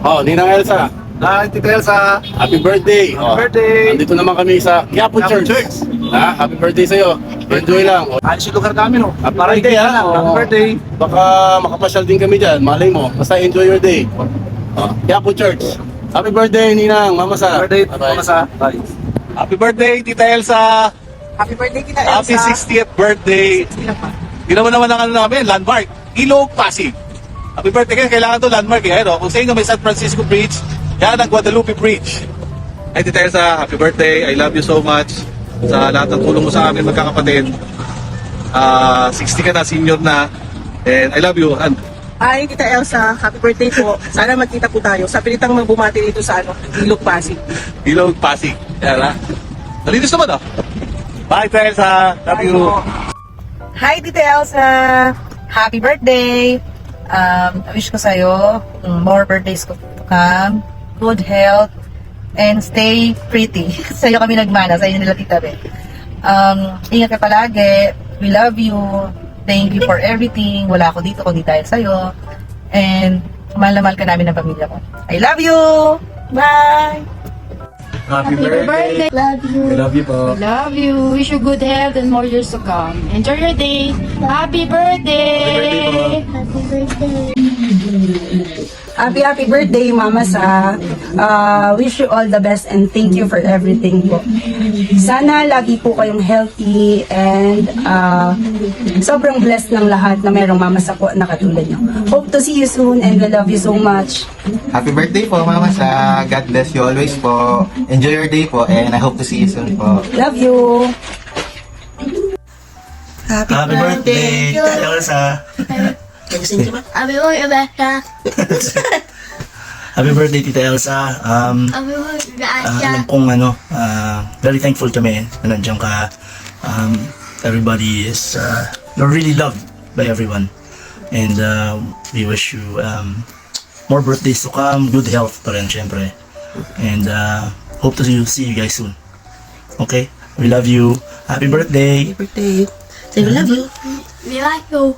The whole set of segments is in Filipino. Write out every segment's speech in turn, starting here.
Oh, Ninang Elsa. Hi, Tita Elsa. Happy birthday. Happy birthday. Andito naman kami sa Quiapo Quiapo Church. Church. Happy birthday sa'yo. Enjoy lang. Alis yung lugar namin, oh. Happy Para birthday, hindi ha? lang. Happy Oo. birthday. Baka makapasyal din kami dyan. Malay mo. Basta enjoy your day. Quiapo Church. Happy birthday, Ninang. Mama Sa. Birthday, Bye-bye. Mama Sa. Bye. Happy birthday, Tita Elsa! Happy birthday kita, Elsa. Happy 60th birthday! Ginawa naman ang ano namin, landmark, Ilog, Pasig. Happy birthday kayo, kailangan to landmark eh. Ano? Kung sa inyo may San Francisco Bridge, yan ang Guadalupe Bridge. Ay, Tita Elsa, happy birthday. I love you so much sa lahat ng tulong mo sa amin, magkakapatid. 60 ka na, senior na. And I love you. And Hi, Tita Elsa. Happy birthday po. Sana magkita po tayo. Sa pilitang bumati dito sa Ilog Pasig. Ilog, Pasig. Yan ha. Nalinis naman ah. Bye, Tita Elsa. Love you. Hi, Tita Elsa! Happy birthday! I wish ko sa'yo more birthdays to come, good health, and stay pretty. Sa'yo kami nagmana, sa'yo nila Tita Beth. Ingat ka palagi. We love you. Thank you for everything. Wala ako dito kundi dahil sa'yo. And mahal na mahal ka namin ng pamilya ko. I love you! Bye! Happy birthday. Love you. I love you po. Love you. Wish you good health and more years to come. Enjoy your day. Happy birthday. Happy birthday Happy birthday, Mama Sa. Wish you all the best and thank you for everything po. Sana lagi po kayong healthy and sobrang blessed ng lahat na mayroong Mama Sa po na katulad nyo. Hope to see you soon and we love you so much. Happy birthday po, Mama Sa. God bless you always po. Enjoy your day po and I hope to see you soon po. Love you. Happy birthday, Tita Elsa. Happy birthday. Happy birthday, Tita Elsa. Happy birthday. Alam kong very thankful kami na nandiyan ka. Everybody is, you're really loved by everyone. And we wish you more birthdays to come, good health pa rin, syempre. And hope to see you guys soon. Okay? We love you. Happy birthday. Happy birthday. Say we love you. We like you.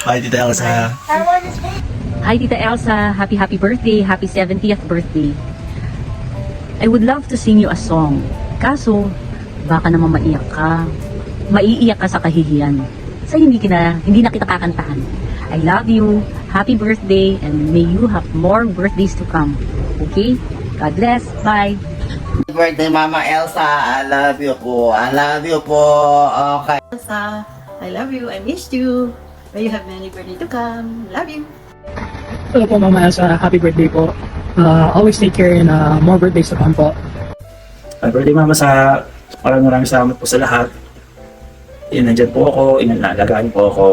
Bye, Tita Elsa. Hi Tita Elsa, happy birthday, happy 70th birthday. I would love to sing you a song. Kaso, baka naman maiyak ka. Maiiyak ka sa kahihiyan. Sa hindi na kita kakantahan. I love you, happy birthday, and may you have more birthdays to come. Okay? God bless, bye! Happy birthday, Mama Elsa. I love you po. I love you po. Okay. Elsa, I love you. I missed you. May you have many birthday to come. Love you. Hello po, Mama Elsa. Happy birthday po. Always take care and more birthdays to come po. Happy birthday, Mama Sa. Maraming salamat po sa lahat. Nandyan po ako, inalagaan po ako.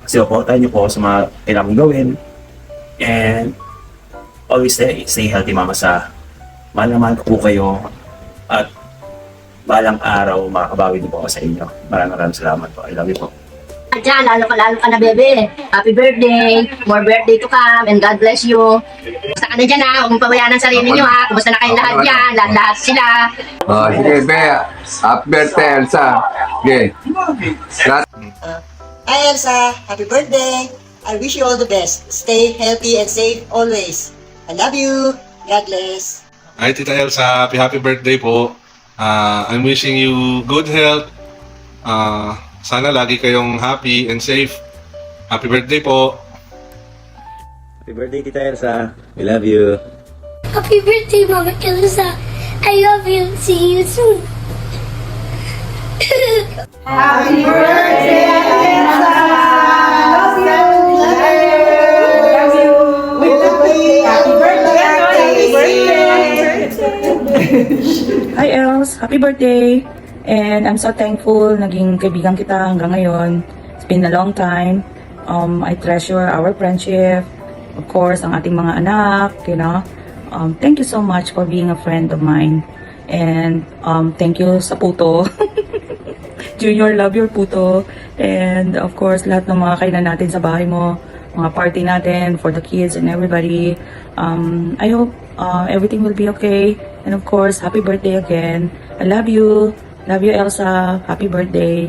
Sinuportahan niyo po sa mga kailangan kong gawin. And always stay healthy, Mama Sa. Mahal na mahal ko po kayo. At balang araw, makakabawi din po ako sa inyo. Maraming salamat po. I love you po. Diyan, lalo ka na, bebe. Happy birthday. More birthday to come and God bless you. Basta ka na dyan ha. Huwag mong pabayaan ang sarili nyo ha. Kumusta na kayong lahat dyan. Lahat sila. Sige, Be. Happy birthday, Elsa. Okay. Hi, Elsa. Happy birthday. I wish you all the best. Stay healthy and safe always. I love you. God bless. Hi, Tita Elsa. Happy birthday po. I'm wishing you good health. Sana lagi kayong happy and safe. Happy birthday po. Happy birthday, Tita Elsa. We love you. Happy birthday, Mama Elsa. I love you. See you soon. Happy birthday, Elsa. Love you. Love you. We love you. Happy birthday. Happy birthday. Hi, Els. Happy birthday. And I'm so thankful naging kaibigan kita hanggang ngayon. It's been a long time. I treasure our friendship. Of course, ang ating mga anak, you know. Thank you so much for being a friend of mine. And thank you sa puto. Junior, love your puto. And of course, lahat ng mga kainan natin sa bahay mo, mga party natin for the kids and everybody. I hope everything will be okay. And of course, happy birthday again. I love you. Love you, Elsa. Happy birthday.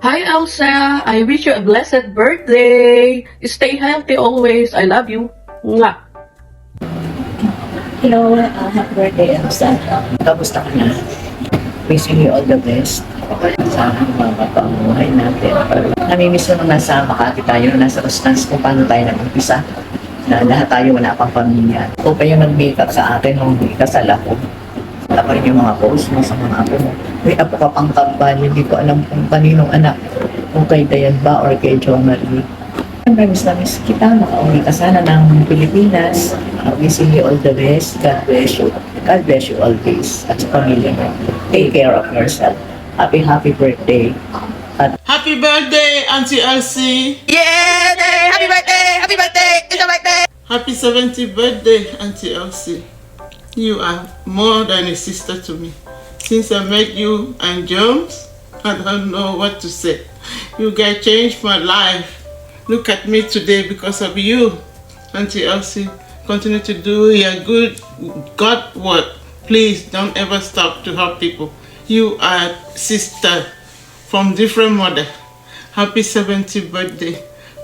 Hi, Elsa. I wish you a blessed birthday. Stay healthy always. I love you. Hello, happy birthday, Elsa. Kamusta ka na? Wishing you all the best. Sana mamato ang buhay natin. Namimiss mo nung nasa Makati tayo, nasa Rostans kung paano tayo nag-umpisa. Na lahat tayo wala pang pamilya. Ito pa yung nag-makeup sa akin nung kasal ako. Ako rin yung mga post mo sa mga apo mo. May apo ka pang kambal, hindi ko alam kung kaninong anak. Kung kay Dayan ba or kay Jo Marie. Miss kita, makauwi ka sana ng Pilipinas. Wishing you all the best. God bless you. God bless you always. At sa pamilya mo. Take care of yourself. Happy birthday. Happy birthday, Auntie Elsie. Yeah! Happy birthday! Happy birthday! It's your birthday! Happy 70th birthday, Auntie Elsie. You are more than a sister to me. Since I met you and Jones, I don't know what to say. You guys changed my life. Look at me today because of you, Auntie Elsie. Continue to do your good God work. Please don't ever stop to help people. You are sister from different mother. Happy 70th birthday.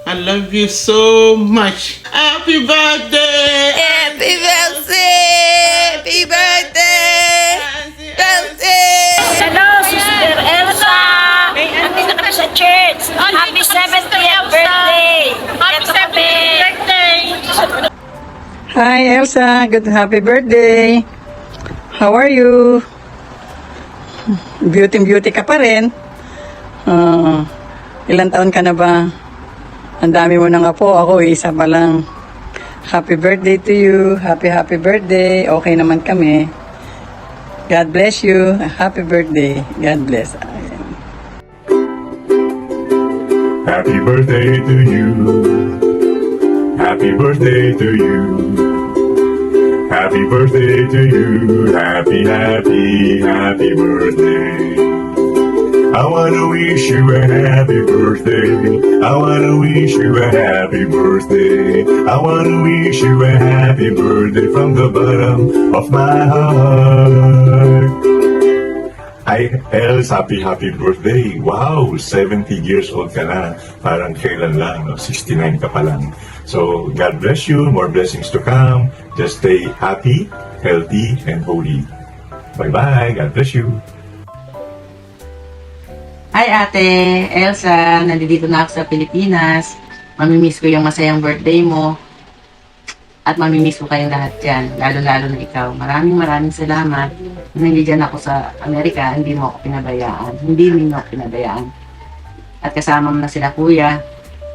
I love you so much. Happy birthday! Happy birthday! Happy birthday! Birthday! Hello, Sister Elsa! Nandito kami sa church. Happy 70th birthday! Happy 70th birthday! Hi Elsa, happy birthday. How are you? Beauty ka pa rin. Ilang taon ka na ba? Ang dami mo nang apo, ako isa pa lang. Happy birthday to you. Happy birthday. Okay naman kami. God bless you. Happy birthday. God bless. Happy birthday to you. Happy birthday to you. Happy birthday to you. Happy birthday. I wanna wish you a happy birthday. I wanna wish you a happy birthday. I wanna wish you a happy birthday from the bottom of my heart. Hi, Els, happy birthday. Wow, 70 years old ka na. Parang kailan lang, no? 69 ka pa lang. So, God bless you. More blessings to come. Just stay happy, healthy, and holy. Bye-bye. God bless you. Hi Ate Elsa, nandito na ako sa Pilipinas. Mamimiss ko yung masayang birthday mo. At mamimiss ko kayong lahat dyan, lalo-lalo na ikaw. Maraming salamat. Hindi dyan ako sa Amerika, hindi mo ako pinabayaan. Hindi mo ako pinabayaan. At kasama mo na sila kuya.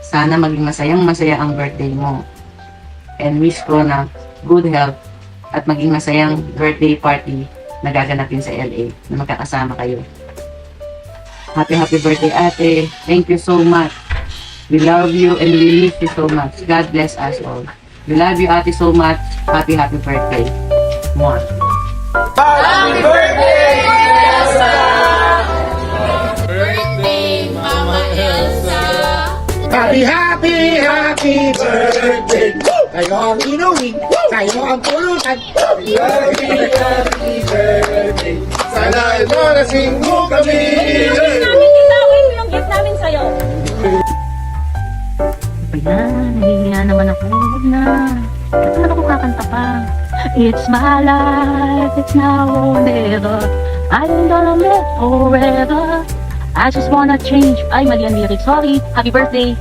Sana maging masaya ang birthday mo. And wish ko na good health at maging masayang birthday party na gaganapin sa LA na magkakasama kayo. Happy birthday, Ate. Thank you so much. We love you and we miss you so much. God bless us all. We love you, Ate, so much. Happy birthday. Mwah. Happy birthday, Elsa! Birthday, Mama Elsa! Happy birthday! Kayo ang inumin, kayo ang pulutan. Happy birthday! Sana imarasing mo kami! Itawin yung gift namin sa'yo. Nahihiya naman ako. Huwag na. Ba't naman ako kakanta pa? It's my life, it's now or never. I'm gonna live forever. I just wanna change. Ay, mali ang lyrics. Sorry. Happy birthday.